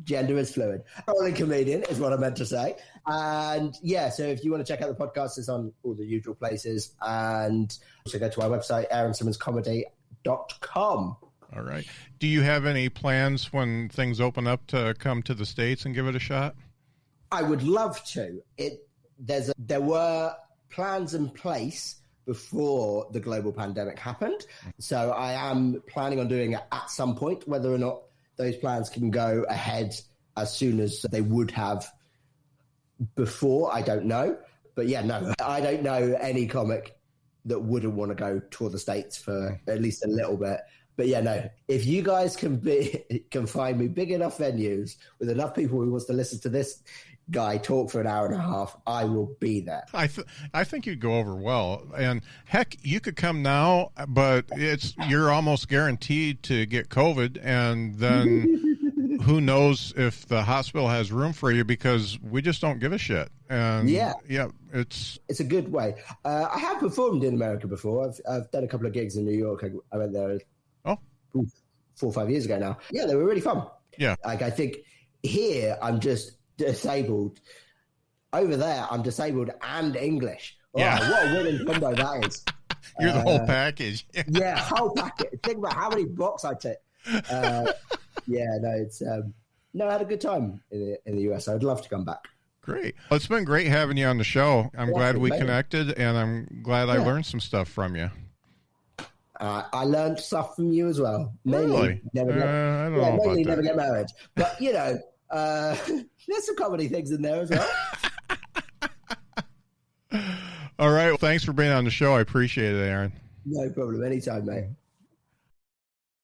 gender is fluid. Rolling Comedian is what I meant to say. And so if you want to check out the podcast, it's on all the usual places. And also go to our website, aaronsimmondscomedy.com. All right. Do you have any plans when things open up to come to the States and give it a shot? I would love to. There were plans in place before the global pandemic happened. So I am planning on doing it at some point. Whether or not those plans can go ahead as soon as they would have before, I don't know. But I don't know any comic that wouldn't want to go tour the States for at least a little bit. But if you guys can find me big enough venues with enough people who wants to listen to this guy talk for an hour and a half, I will be there. I think you'd go over well. And heck, you could come now, but you're almost guaranteed to get COVID, and then who knows if the hospital has room for you, because we just don't give a shit. And it's a good way. I have performed in America before. I've done a couple of gigs in New York. I went there 4 or 5 years ago now. Yeah, they were really fun. Yeah. Like, I think here I'm just disabled. Over there, I'm disabled and English. Wow, what a winning combo that is. You're the whole package. Whole package. Think about how many blocks I take. I had a good time in the US. I'd love to come back. Great. Well, it's been great having you on the show. I'm glad we connected, and I'm glad I learned some stuff from you. I learned stuff from you as well. Really? Never get married. But, there's some comedy things in there as well. All right. Well, thanks for being on the show. I appreciate it, Aaron. No problem. Anytime, mate.